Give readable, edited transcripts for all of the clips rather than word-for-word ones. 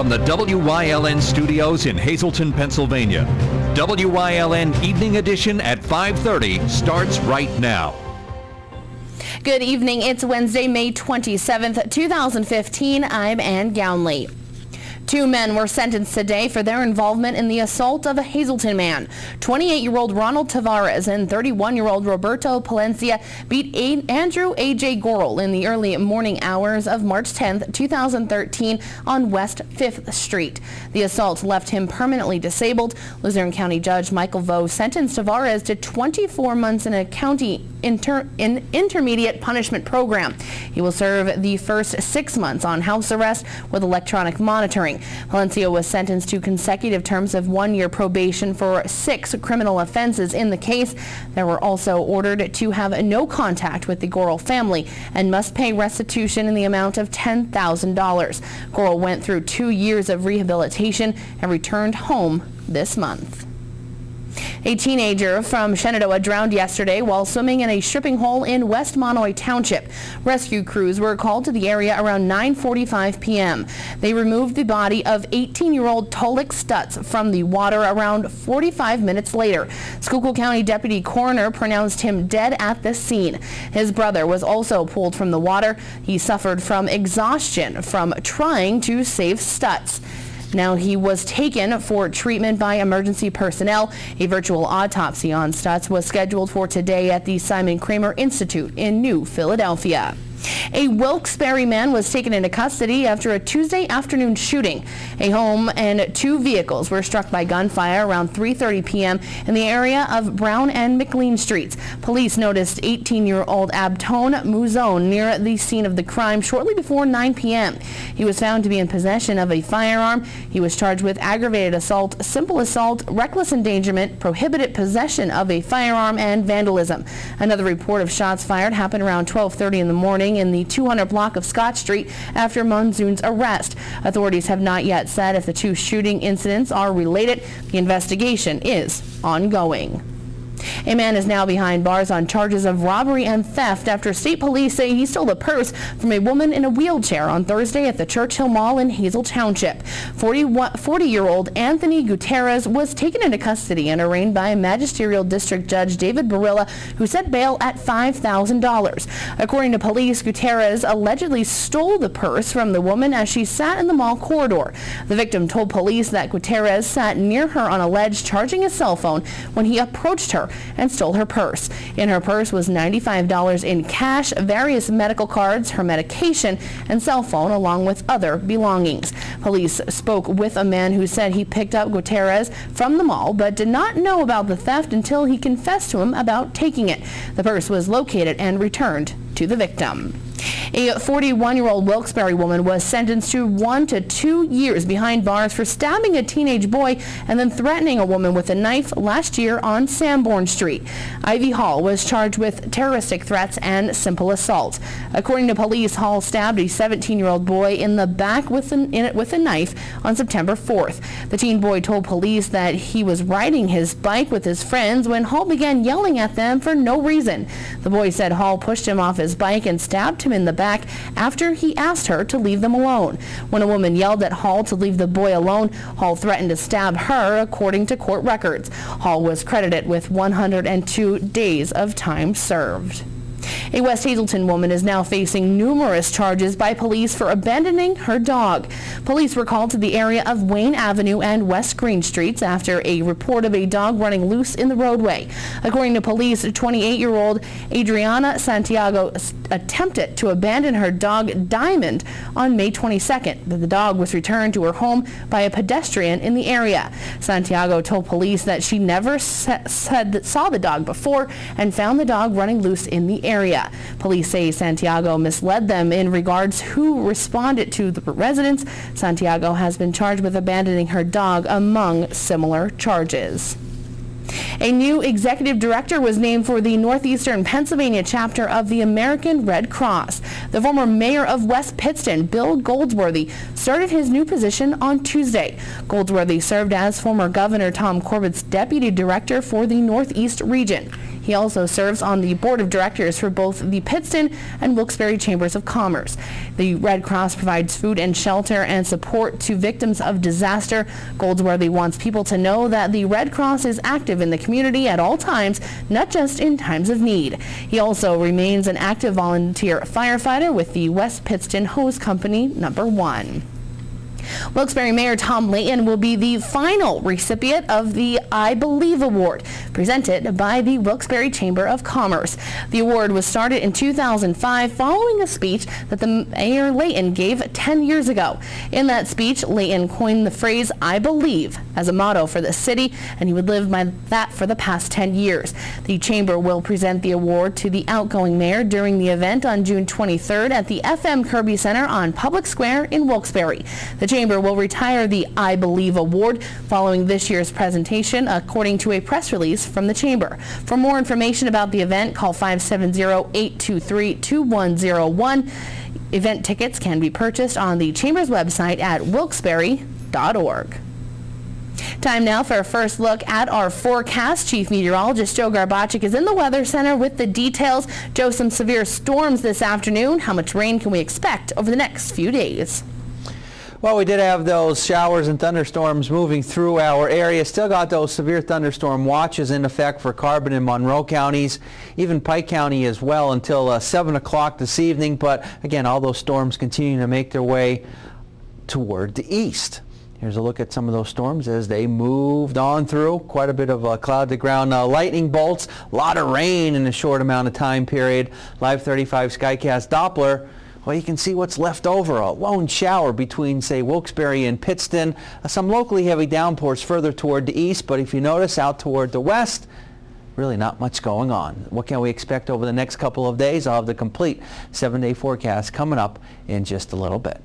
from the WYLN studios in Hazleton, Pennsylvania. WYLN Evening Edition at 5:30 starts right now. Good evening. It's Wednesday, May 27th, 2015. I'm Ann Gownley. 2 men were sentenced today for their involvement in the assault of a Hazleton man. 28-year-old Ronald Tavares and 31-year-old Roberto Palencia beat Andrew A.J. Gorel in the early morning hours of March 10th, 2013 on West 5th Street. The assault left him permanently disabled. Luzerne County Judge Michael Vo sentenced Tavares to 24 months in a county intermediate punishment program. He will serve the first 6 months on house arrest with electronic monitoring. Palencia was sentenced to consecutive terms of 1-year probation for 6 criminal offenses in the case. They were also ordered to have no contact with the Gorel family and must pay restitution in the amount of $10,000. Gorel went through 2 years of rehabilitation and returned home this month. A teenager from Shenandoah drowned yesterday while swimming in a stripping hole in West Monoy Township. Rescue crews were called to the area around 9:45 p.m. They removed the body of 18-year-old Tolik Stutz from the water around 45 minutes later. Schuylkill County Deputy Coroner pronounced him dead at the scene. His brother was also pulled from the water. He suffered from exhaustion from trying to save Stutz. Now he was taken for treatment by emergency personnel. A virtual autopsy on Stutz was scheduled for today at the Simon Kramer Institute in New Philadelphia. A Wilkes-Barre man was taken into custody after a Tuesday afternoon shooting. A home and 2 vehicles were struck by gunfire around 3:30 p.m. in the area of Brown and McLean Streets. Police noticed 18-year-old Abtone Muzone near the scene of the crime shortly before 9 p.m. He was found to be in possession of a firearm. He was charged with aggravated assault, simple assault, reckless endangerment, prohibited possession of a firearm, and vandalism. Another report of shots fired happened around 12:30 in the morning in the 200 block of Scott Street after Monzoon's arrest. Authorities have not yet said if the 2 shooting incidents are related. The investigation is ongoing. A man is now behind bars on charges of robbery and theft after state police say he stole a purse from a woman in a wheelchair on Thursday at the Churchill Mall in Hazel Township. 40-year-old Anthony Gutierrez was taken into custody and arraigned by Magisterial District Judge David Barilla, who set bail at $5,000. According to police, Gutierrez allegedly stole the purse from the woman as she sat in the mall corridor. The victim told police that Gutierrez sat near her on a ledge charging his cell phone when he approached her and stole her purse. In her purse was $95 in cash, various medical cards, her medication, and cell phone, along with other belongings. Police spoke with a man who said he picked up Gutierrez from the mall but did not know about the theft until he confessed to him about taking it. The purse was located and returned to the victim. A 41-year-old Wilkes-Barre woman was sentenced to 1 to 2 years behind bars for stabbing a teenage boy and then threatening a woman with a knife last year on Sanborn Street. Ivy Hall was charged with terroristic threats and simple assault. According to police, Hall stabbed a 17-year-old boy in the back with a knife on September 4th. The teen boy told police that he was riding his bike with his friends when Hall began yelling at them for no reason. The boy said Hall pushed him off his bike and stabbed him in the back after he asked her to leave them alone. When a woman yelled at Hall to leave the boy alone, Hall threatened to stab her, according to court records. Hall was credited with 102 days of time served. A West Hazleton woman is now facing numerous charges by police for abandoning her dog. Police were called to the area of Wayne Avenue and West Green Streets after a report of a dog running loose in the roadway. According to police, 28-year-old Adriana Santiago attempted to abandon her dog Diamond on May 22nd, but the dog was returned to her home by a pedestrian in the area. Santiago told police that she never saw the dog before and found the dog running loose in the area. Police say Santiago misled them in regards who responded to the residents. Santiago has been charged with abandoning her dog, among similar charges. A new executive director was named for the Northeastern Pennsylvania chapter of the American Red Cross. The former mayor of West Pittston, Bill Goldsworthy, started his new position on Tuesday. Goldsworthy served as former Governor Tom Corbett's deputy director for the Northeast region. He He also serves on the board of directors for both the Pittston and Wilkes-Barre Chambers of Commerce. The Red Cross provides food and shelter and support to victims of disaster. Goldsworthy wants people to know that the Red Cross is active in the community at all times, not just in times of need. He also remains an active volunteer firefighter with the West Pittston Hose Company No. 1. Wilkes-Barre Mayor Tom Layton will be the final recipient of the I Believe Award, presented by the Wilkes-Barre Chamber of Commerce. The award was started in 2005 following a speech that the Mayor Layton gave 10 years ago. In that speech, Layton coined the phrase I believe as a motto for the city, and he would live by that for the past 10 years. The Chamber will present the award to the outgoing mayor during the event on June 23rd at the FM Kirby Center on Public Square in Wilkes-Barre. The Chamber will retire the I Believe Award following this year's presentation, according to a press release from the Chamber. For more information about the event, call 570-823-2101. Event tickets can be purchased on the Chamber's website at wilkesbarre.org. Time now for a first look at our forecast. Chief Meteorologist Joe Garbaczyk is in the Weather Center with the details. Joe, some severe storms this afternoon. How much rain can we expect over the next few days? Well, we did have those showers and thunderstorms moving through our area. Still got those severe thunderstorm watches in effect for Carbon and Monroe counties, even Pike County as well until 7 o'clock this evening. But again, all those storms continue to make their way toward the east. Here's a look at some of those storms as they moved on through. Quite a bit of cloud-to-ground lightning bolts, a lot of rain in a short amount of time period. Live 35 Skycast Doppler. Well, you can see what's left over, a lone shower between, say, Wilkes-Barre and Pittston. Some locally heavy downpours further toward the east, but if you notice out toward the west, really not much going on. What can we expect over the next couple of days? I'll have the complete 7-day forecast coming up in just a little bit.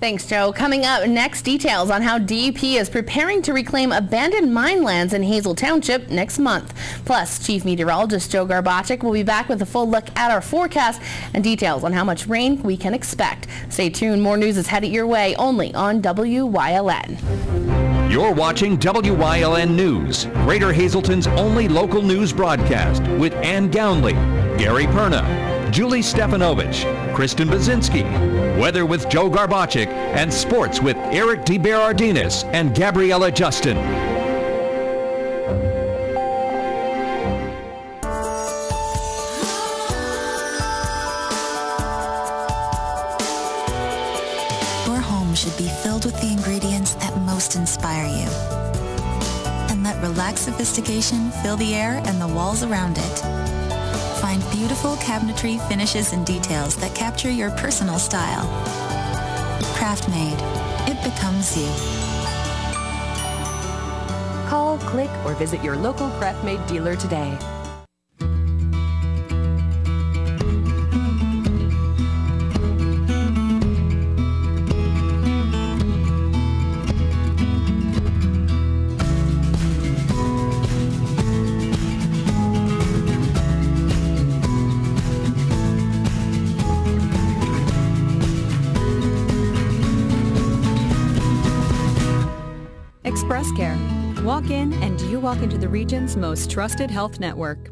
Thanks, Joe. Coming up next, details on how DEP is preparing to reclaim abandoned mine lands in Hazel Township next month. Plus, Chief Meteorologist Joe Garbaczyk will be back with a full look at our forecast and details on how much rain we can expect. Stay tuned. More news is headed your way only on WYLN. You're watching WYLN News, Greater Hazelton's only local news broadcast with Ann Gownley, Gary Perna, Julie Stefanovich, Kristen Bazinski, weather with Joe Garbaczyk, and sports with Eric DeBerardinis and Gabriella Justin. Your home should be filled with the ingredients that most inspire you. And let relaxed sophistication fill the air and the walls around it. Find beautiful cabinetry finishes and details that capture your personal style. Craft-made. It becomes you. Call, click, or visit your local Craft-Made dealer today. Express Care. Walk in and you walk into the region's most trusted health network.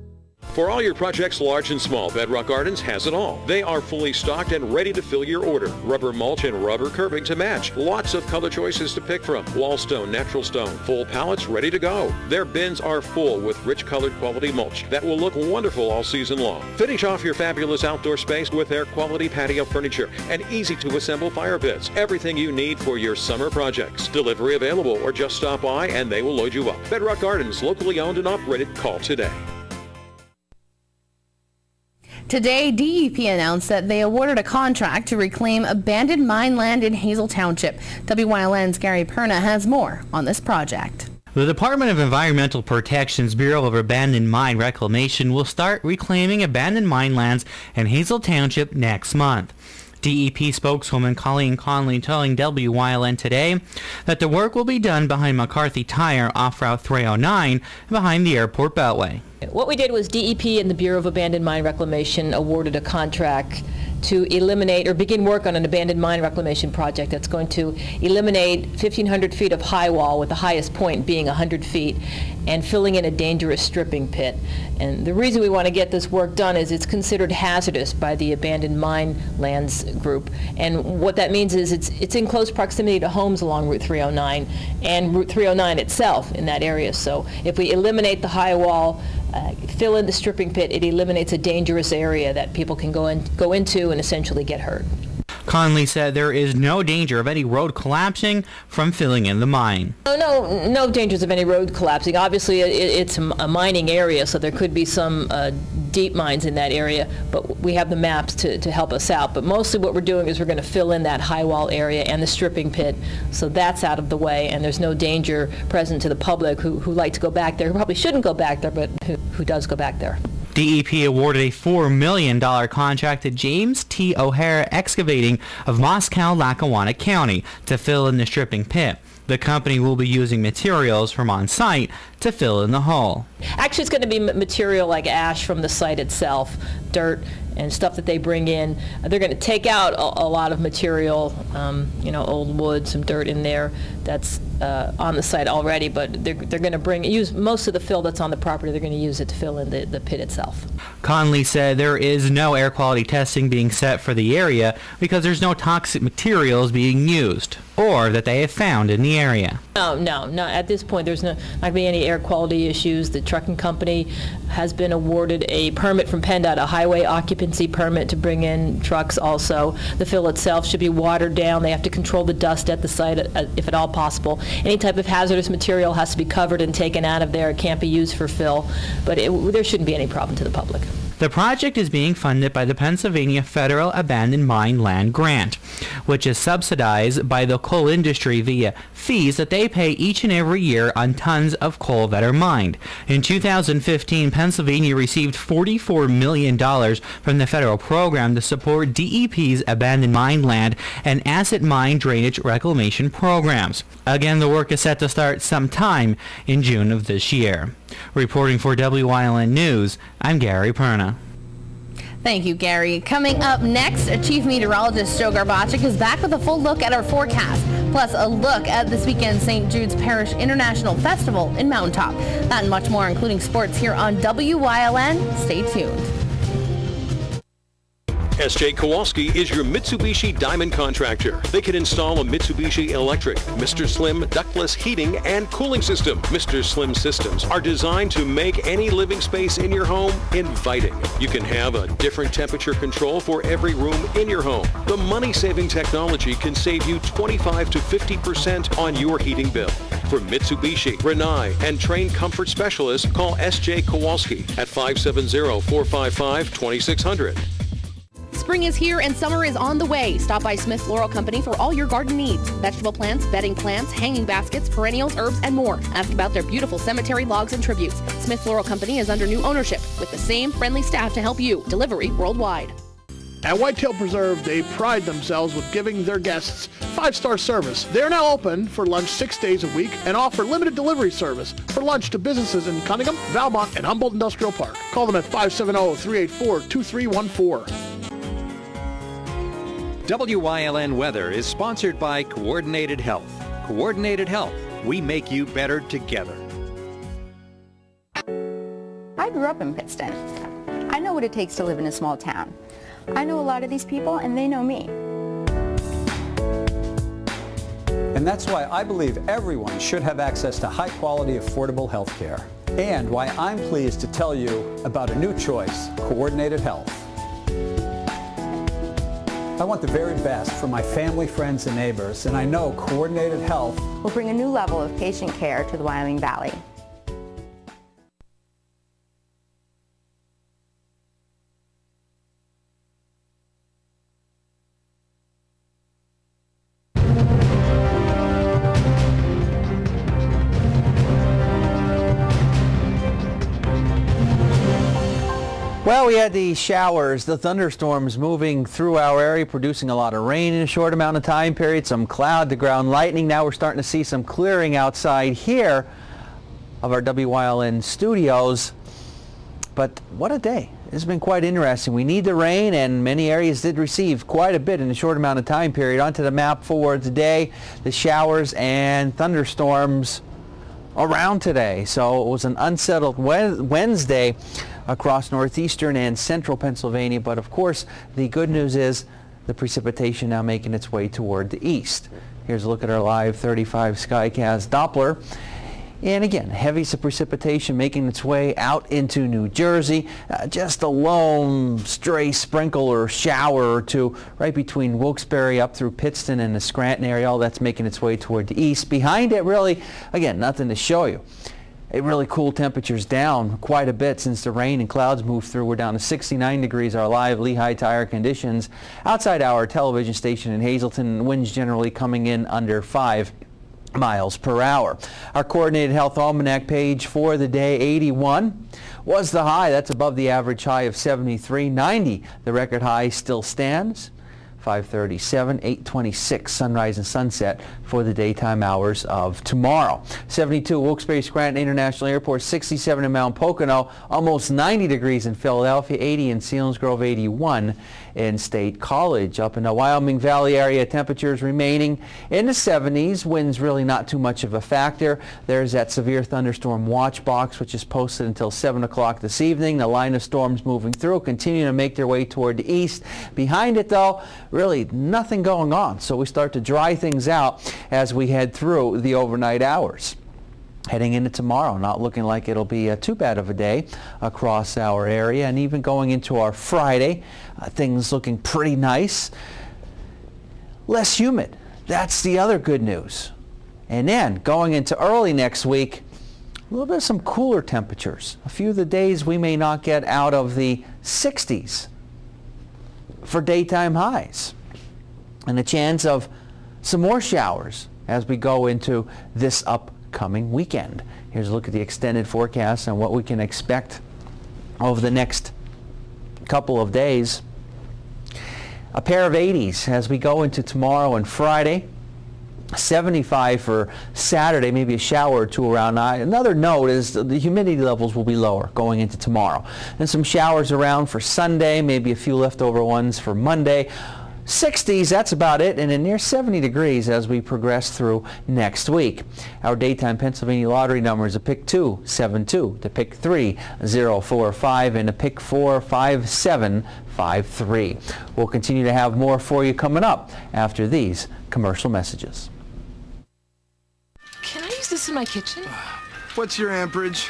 For all your projects, large and small, Bedrock Gardens has it all. They are fully stocked and ready to fill your order. Rubber mulch and rubber curbing to match. Lots of color choices to pick from. Wall stone, natural stone, full pallets ready to go. Their bins are full with rich colored quality mulch that will look wonderful all season long. Finish off your fabulous outdoor space with their quality patio furniture and easy to assemble fire pits. Everything you need for your summer projects. Delivery available or just stop by and they will load you up. Bedrock Gardens, locally owned and operated. Call today. Today, DEP announced that they awarded a contract to reclaim abandoned mine land in Hazel Township. WYLN's Gary Perna has more on this project. The Department of Environmental Protection's Bureau of Abandoned Mine Reclamation will start reclaiming abandoned mine lands in Hazel Township next month. DEP spokeswoman Colleen Conley telling WYLN today that the work will be done behind McCarthy Tire off Route 309 behind the airport beltway. What we did was DEP and the Bureau of Abandoned Mine Reclamation awarded a contract to eliminate or begin work on an abandoned mine reclamation project that's going to eliminate 1,500 feet of high wall, with the highest point being 100 feet, and filling in a dangerous stripping pit. And the reason we want to get this work done is it's considered hazardous by the Abandoned Mine Lands group. And what that means is it's in close proximity to homes along Route 309 and Route 309 itself in that area. So if we eliminate the high wall, fill in the stripping pit, it eliminates a dangerous area that people can go into and essentially get hurt. Conley said there is no danger of any road collapsing from filling in the mine. No dangers of any road collapsing. Obviously, it's a mining area, so there could be some deep mines in that area, but we have the maps to help us out. But mostly what we're doing is we're going to fill in that high wall area and the stripping pit, so that's out of the way, and there's no danger present to the public who like to go back there, who probably shouldn't go back there, but who does go back there. DEP awarded a $4 million contract to James T. O'Hara Excavating of Moscow-Lackawanna County to fill in the stripping pit. The company will be using materials from on-site to fill in the hole. Actually, it's going to be material like ash from the site itself, dirt and stuff that they bring in. They're going to take out a lot of material, old wood, some dirt in there that's on the site already, but they're going to use most of the fill that's on the property. They're going to use it to fill in the pit itself. Conley said there is no air quality testing being set for the area because there's no toxic materials being used or that they have found in the area. No. At this point, there's not going to be any air quality issues. The trucking company has been awarded a permit from PennDOT, a highway occupancy permit to bring in trucks also. The fill itself should be watered down. They have to control the dust at the site if at all possible. Any type of hazardous material has to be covered and taken out of there. It can't be used for fill, but there shouldn't be any problem to the public. The project is being funded by the Pennsylvania Federal Abandoned Mine Land Grant, which is subsidized by the coal industry via fees that they pay each and every year on tons of coal that are mined. In 2015, Pennsylvania received $44 million from the federal program to support DEP's abandoned mine land and acid mine drainage reclamation programs. Again, the work is set to start sometime in June of this year. Reporting for WYLN News, I'm Gary Perna. Thank you, Gary. Coming up next, Chief Meteorologist Joe Garbacik is back with a full look at our forecast, plus a look at this weekend's St. Jude's Parish International Festival in Mountain Top. That and much more, including sports, here on WYLN. Stay tuned. S.J. Kowalski is your Mitsubishi Diamond contractor. They can install a Mitsubishi electric, Mr. Slim ductless heating and cooling system. Mr. Slim systems are designed to make any living space in your home inviting. You can have a different temperature control for every room in your home. The money-saving technology can save you 25 to 50% on your heating bill. For Mitsubishi, Rinnai, and trained comfort specialists, call S.J. Kowalski at 570-455-2600. Spring is here and summer is on the way. Stop by Smith Floral Company for all your garden needs. Vegetable plants, bedding plants, hanging baskets, perennials, herbs, and more. Ask about their beautiful cemetery logs and tributes. Smith Floral Company is under new ownership with the same friendly staff to help you. Delivery worldwide. At Whitetail Preserve, they pride themselves with giving their guests 5-star service. They are now open for lunch 6 days a week and offer limited delivery service for lunch to businesses in Cunningham, Valmont, and Humboldt Industrial Park. Call them at 570-384-2314. WYLN Weather is sponsored by Coordinated Health. Coordinated Health, we make you better together. I grew up in Pittston. I know what it takes to live in a small town. I know a lot of these people and they know me. And that's why I believe everyone should have access to high-quality, affordable health care. And why I'm pleased to tell you about a new choice, Coordinated Health. I want the very best for my family, friends, and neighbors, and I know Coordinated Health will bring a new level of patient care to the Wyoming Valley. Well, we had the showers, the thunderstorms moving through our area, producing a lot of rain in a short amount of time period, some cloud to ground lightning. Now we're starting to see some clearing outside here of our WYLN studios. But what a day. It's been quite interesting. We need the rain, and many areas did receive quite a bit in a short amount of time period. Onto the map for today, the showers and thunderstorms around today. So it was an unsettled Wednesday across northeastern and central Pennsylvania. But of course, the good news is the precipitation now making its way toward the east. Here's a look at our live 35 Skycast Doppler. And again, heavy precipitation making its way out into New Jersey. Just a lone stray sprinkle or shower or two right between Wilkes-Barre up through Pittston and the Scranton area. All that's making its way toward the east. Behind it, really, again, nothing to show you. It really cooled temperatures down quite a bit since the rain and clouds moved through. We're down to 69 degrees, our live Lehigh tire conditions. Outside our television station in Hazleton, winds generally coming in under 5 miles per hour. Our coordinated health almanac page for the day, 81 was the high. That's above the average high of 73. 90, the record high still stands. 5:37, 8:26 sunrise and sunset for the daytime hours of tomorrow. 72 Wilkes-Barre Scranton International Airport, 67 in Mount Pocono, almost 90 degrees in Philadelphia, 80 in Selinsgrove, 81 in State College. Up in the Wyoming Valley area, temperatures remaining in the 70s. Winds really not too much of a factor. There's that severe thunderstorm watch box, which is posted until 7 o'clock this evening. The line of storms moving through, continuing to make their way toward the east. Behind it, though, really nothing going on. So we start to dry things out as we head through the overnight hours. Heading into tomorrow, not looking like it'll be too bad of a day across our area, and even going into our Friday, things looking pretty nice. Less humid. That's the other good news. And then going into early next week, a little bit of some cooler temperatures. A few of the days we may not get out of the 60s for daytime highs, and a chance of some more showers as we go into this upcoming weekend. Here's a look at the extended forecast and what we can expect over the next couple of days. A pair of 80s as we go into tomorrow and Friday. 75 for Saturday, maybe a shower or two around. Another note is the humidity levels will be lower going into tomorrow. And some showers around for Sunday, maybe a few leftover ones for Monday. 60s, that's about it, and then near 70 degrees as we progress through next week. Our daytime Pennsylvania lottery number is a pick 2, 7-2, to pick 3, 0-4-5, and a pick 4, 5-7-5-3. We'll continue to have more for you coming up after these commercial messages. Can I use this in my kitchen? What's your amperage?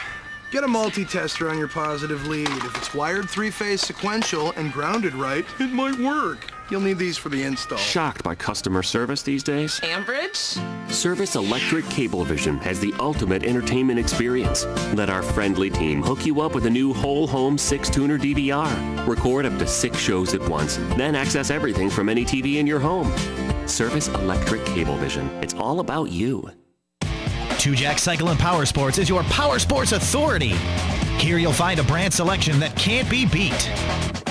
Get a multi-tester on your positive lead. If it's wired 3-phase sequential and grounded right, it might work. You'll need these for the install. Shocked by customer service these days? Amperage? Service Electric Cablevision has the ultimate entertainment experience. Let our friendly team hook you up with a new whole home 6-tuner DVR. Record up to 6 shows at once, then access everything from any TV in your home. Service Electric Cablevision. It's all about you. Tujac Cycle and Power Sports is your power sports authority. Here you'll find a brand selection that can't be beat.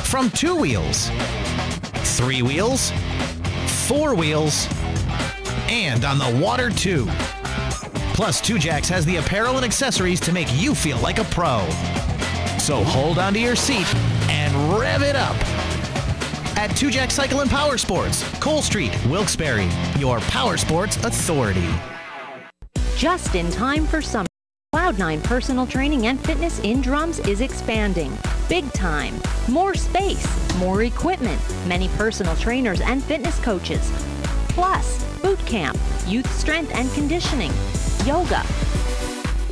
From 2 wheels, 3 wheels, 4 wheels, and on the water too. Plus, Tujac has the apparel and accessories to make you feel like a pro. So hold onto your seat and rev it up. At Tujac Cycle and Power Sports, Cole Street, Wilkes-Barre, your power sports authority. Just in time for summer, Cloud9 personal training and fitness in Drums is expanding. Big time. More space, more equipment, many personal trainers and fitness coaches. Plus, boot camp, youth strength and conditioning, yoga.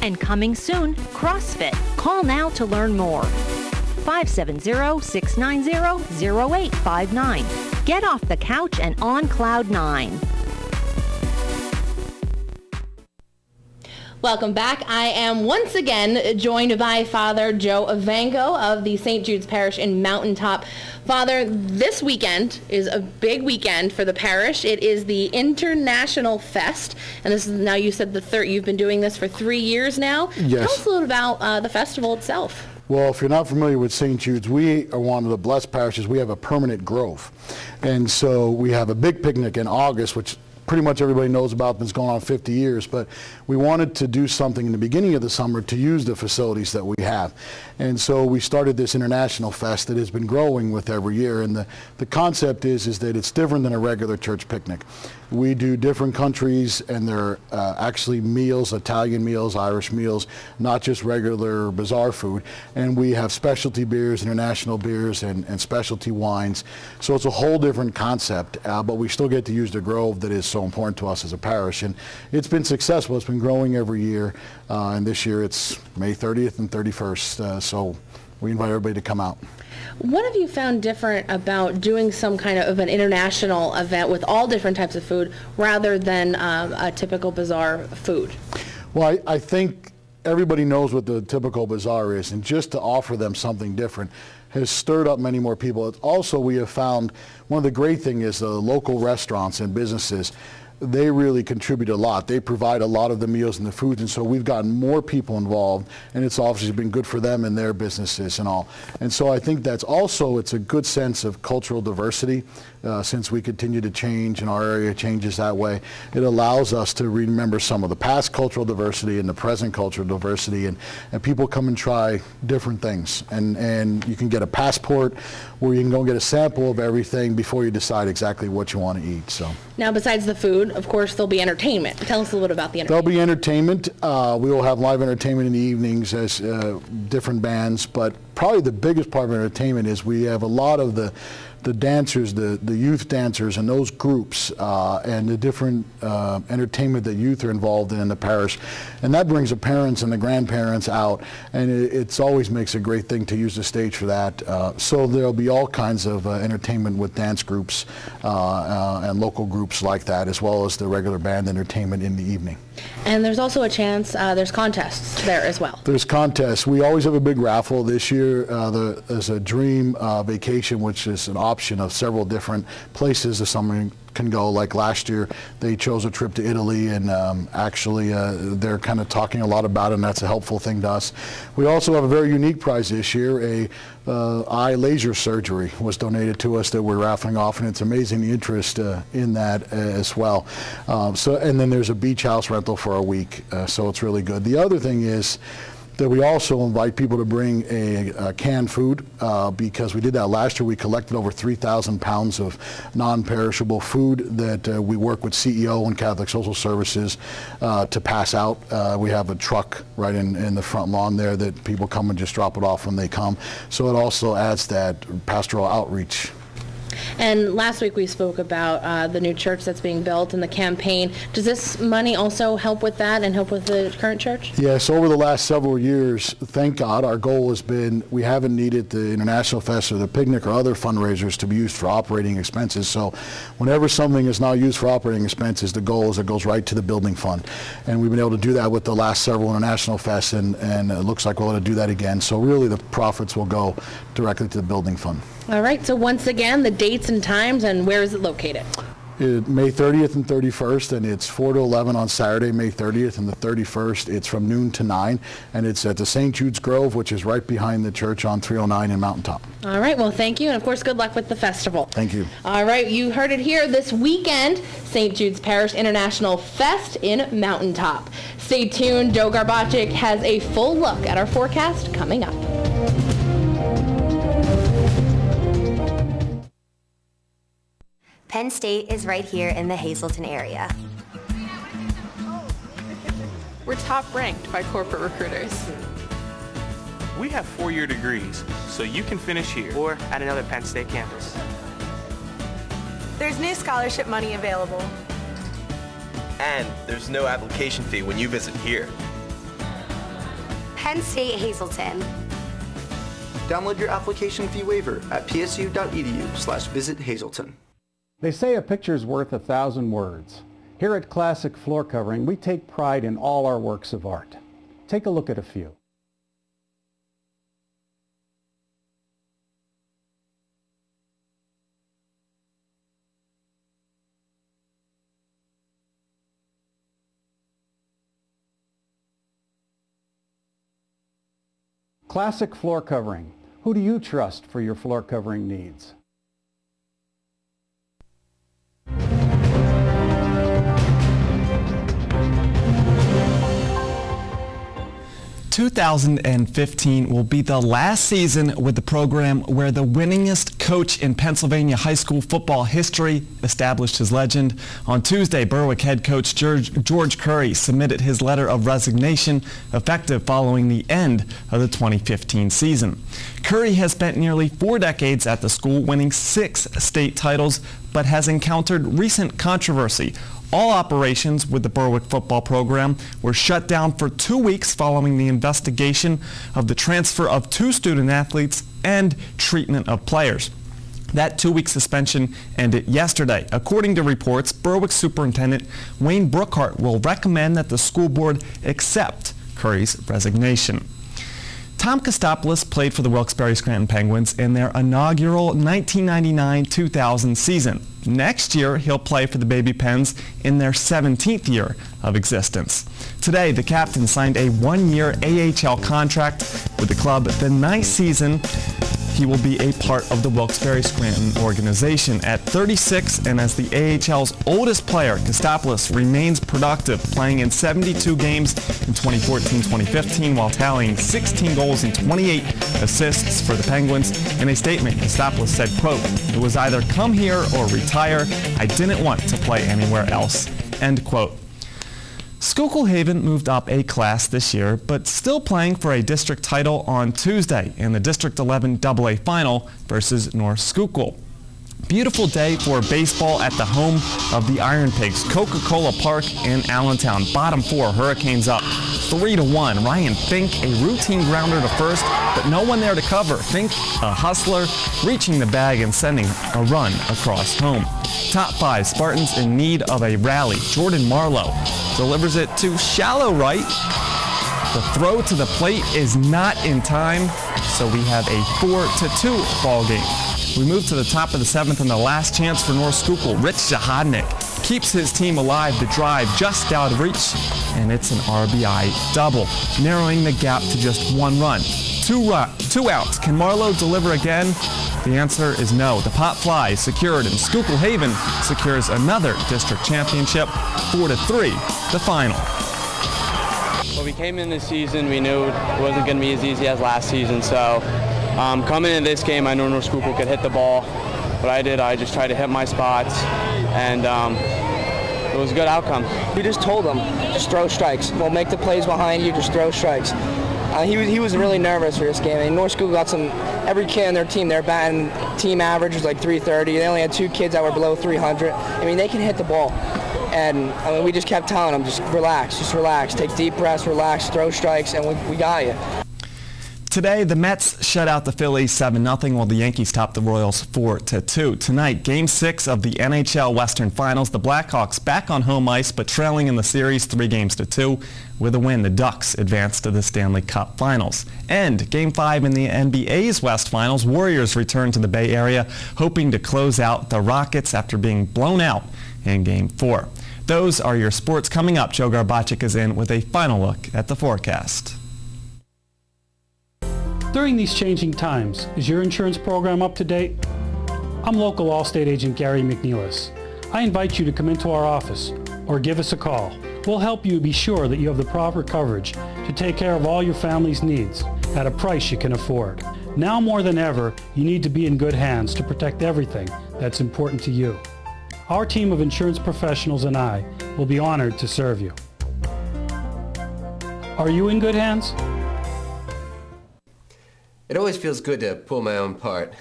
And coming soon, CrossFit. Call now to learn more. 570-690-0859. Get off the couch and on Cloud9. Welcome back. I am once again joined by Father Joe Avango of the St. Jude's Parish in Mountaintop. Father, this weekend is a big weekend for the parish. It is the International Fest, and this is now, you said the third. You've been doing this for 3 years now. Yes. Tell us a little about the festival itself. Well, if you're not familiar with St. Jude's, we are one of the blessed parishes. We have a permanent grove, and so we have a big picnic in August, which pretty much everybody knows about. It's going on 50 years, but we wanted to do something in the beginning of the summer to use the facilities that we have. And so we started this International Fest that has been growing with every year. And the concept is that it's different than a regular church picnic. We do different countries, and they're actually meals, Italian meals, Irish meals, not just regular bazaar food. And we have specialty beers, international beers, and specialty wines. So it's a whole different concept, but we still get to use the Grove that is so important to us as a parish. And it's been successful. It's been growing every year, and this year it's May 30th and 31st, so we invite everybody to come out. What have you found different about doing some kind of an international event with all different types of food rather than a typical bazaar food? Well, I think everybody knows what the typical bazaar is, and just to offer them something different has stirred up many more people. It's also, we have found one of the great things is the local restaurants and businesses, they really contribute a lot. They provide a lot of the meals and the foods, and so we've gotten more people involved, and it's obviously been good for them and their businesses and all. And so I think that's also, it's a good sense of cultural diversity. Since we continue to change and our area changes that way, it allows us to remember some of the past cultural diversity and the present cultural diversity, and people come and try different things. And you can get a passport where you can go and get a sample of everything before you decide exactly what you want to eat. So. Now, besides the food, of course, there'll be entertainment. Tell us a little bit about the entertainment. There'll be entertainment. We will have live entertainment in the evenings as different bands, but probably the biggest part of entertainment is we have a lot of the dancers, the youth dancers and those groups and the different entertainment that youth are involved in the parish. And that brings the parents and the grandparents out, and it always makes a great thing to use the stage for that. So there'll be all kinds of entertainment with dance groups and local groups like that, as well as the regular band entertainment in the evening. And there's also a chance, there's contests there as well. There's contests. We always have a big raffle. This year there's a dream vacation, which is an option of several different places if someone can go. Like last year, they chose a trip to Italy, and actually they're kind of talking a lot about it, and that's a helpful thing to us. We also have a very unique prize this year. Eye laser surgery was donated to us that we're raffling off, and it's amazing the interest in that as well. And then there's a beach house rental for a week, so it's really good. The other thing is that we also invite people to bring a canned food because we did that last year. We collected over 3,000 pounds of non-perishable food that we work with CEO and Catholic Social Services to pass out. We have a truck right in the front lawn there that people come and just drop it off when they come. So it also adds that pastoral outreach. And last week we spoke about the new church that's being built and the campaign. Does this money also help with that and help with the current church? Yes, over the last several years, thank God, our goal has been, we haven't needed the International Fest or the picnic or other fundraisers to be used for operating expenses. So whenever something is now used for operating expenses, the goal is it goes right to the building fund. And we've been able to do that with the last several International Fests, and it looks like we're going to do that again. So really the profits will go directly to the building fund. All right, so once again, the dates and times, and where is it located? May 30th and 31st, and it's 4 to 11 on Saturday, May 30th, and the 31st, it's from noon to 9, and it's at the St. Jude's Grove, which is right behind the church on 309 in Mountaintop. All right, well, thank you, and of course, good luck with the festival. Thank you. All right, you heard it here this weekend, St. Jude's Parish International Fest in Mountaintop. Stay tuned, Joe Garbacic has a full look at our forecast coming up. Penn State is right here in the Hazleton area. We're top ranked by corporate recruiters. We have 4-year degrees, so you can finish here or at another Penn State campus. There's new scholarship money available. And there's no application fee when you visit here. Penn State Hazleton. Download your application fee waiver at psu.edu/visit-hazleton. They say a picture's worth 1,000 words. Here at Classic Floor Covering, we take pride in all our works of art. Take a look at a few. Classic Floor Covering. Who do you trust for your floor covering needs? 2015 will be the last season with the program where the winningest coach in Pennsylvania high school football history established his legend. On Tuesday, Berwick head coach George Curry submitted his letter of resignation, effective following the end of the 2015 season. Curry has spent nearly 4 decades at the school, winning 6 state titles, but has encountered recent controversy. All operations with the Berwick football program were shut down for 2 weeks following the investigation of the transfer of 2 student athletes and treatment of players. That 2-week suspension ended yesterday. According to reports, Berwick Superintendent Wayne Brookhart will recommend that the school board accept Curry's resignation. Tom Kostopoulos played for the Wilkes-Barre-Scranton Penguins in their inaugural 1999-2000 season. Next year, he'll play for the Baby Pens in their 17th year of existence. Today, the captain signed a 1-year AHL contract with the club. The 9th season, he will be a part of the Wilkes-Barre-Scranton organization. At 36 and as the AHL's oldest player, Kostopoulos remains productive, playing in 72 games in 2014-2015 while tallying 16 goals and 28 assists for the Penguins. In a statement, Kostopoulos said, quote, "It was either come here or retire. I didn't want to play anywhere else," end quote. Schuylkill Haven moved up a class this year, but still playing for a district title on Tuesday in the District 11 AA Final versus North Schuylkill. Beautiful day for baseball at the home of the Iron Pigs, Coca-Cola Park in Allentown. Bottom 4, Hurricanes up 3-1. Ryan Fink, a routine grounder to first, but no one there to cover. Fink, a hustler, reaching the bag and sending a run across home. Top 5, Spartans in need of a rally. Jordan Marlowe delivers it to shallow right. The throw to the plate is not in time, so we have a 4-2 ball game. We move to the top of the 7th and the last chance for North Schuylkill. Rich Zahodnik keeps his team alive. The drive just out of reach, and it's an RBI double, narrowing the gap to just 1 run. 2 outs. Can Marlowe deliver again? The answer is no. The pop fly is secured, and Schuylkill Haven secures another district championship. 4-3, the final. When we came in this season, we knew it wasn't going to be as easy as last season, so coming into this game, I knew North Schuylkill could hit the ball. What I did, I just tried to hit my spots, and it was a good outcome. We just told them, just throw strikes. We'll make the plays behind you, just throw strikes. He was really nervous for this game. I mean, North Schuylkill got every kid on their team, their batting team average was like 330. They only had 2 kids that were below 300. I mean, they can hit the ball. And I mean, we just kept telling them, just relax, take deep breaths, relax, throw strikes, and we got you. Today, the Mets shut out the Phillies 7-0, while the Yankees topped the Royals 4-2. Tonight, Game 6 of the NHL Western Finals. The Blackhawks back on home ice, but trailing in the series 3-2. With a win, the Ducks advance to the Stanley Cup Finals. And Game 5 in the NBA's West Finals, Warriors return to the Bay Area, hoping to close out the Rockets after being blown out in Game 4. Those are your sports. Coming up, Joe Garbacik is in with a final look at the forecast. During these changing times, is your insurance program up to date? I'm local Allstate agent Gary McNeilis. I invite you to come into our office or give us a call. We'll help you be sure that you have the proper coverage to take care of all your family's needs at a price you can afford. Now more than ever, you need to be in good hands to protect everything that's important to you. Our team of insurance professionals and I will be honored to serve you. Are you in good hands? It always feels good to pull my own part.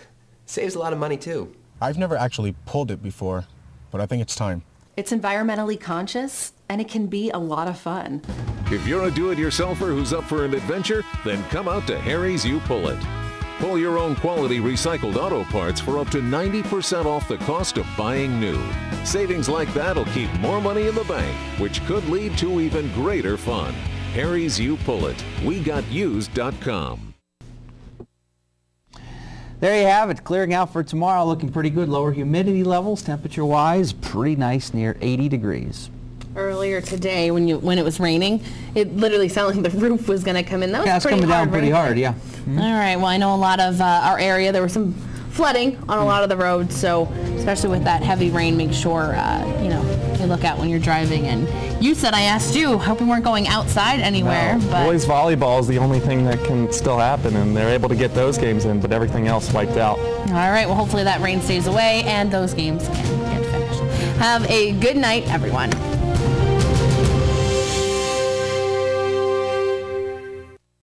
Saves a lot of money too. I've never actually pulled it before, but I think it's time. It's environmentally conscious, and it can be a lot of fun. If you're a do-it-yourselfer who's up for an adventure, then come out to Harry's You Pull It. Pull your own quality recycled auto parts for up to 90% off the cost of buying new. Savings like that'll keep more money in the bank, which could lead to even greater fun. Harry's You Pull It. WeGotUsed.com. There you have it, clearing out for tomorrow, looking pretty good. Lower humidity levels, temperature-wise, pretty nice, near 80 degrees. Earlier today, when it was raining, it literally sounded like the roof was going to come in. That was it's coming down pretty hard, yeah. Mm-hmm. All right, well, I know a lot of our area, there was some flooding on a lot of the roads, so especially with that heavy rain, make sure, definitely look out when you're driving. And you said, I asked you, hope we weren't going outside anywhere. No. But Boys volleyball is the only thing that can still happen, and they're able to get those games in, but everything else wiped out. All right, well, hopefully that rain stays away and those games can get finished. Have a good night, everyone.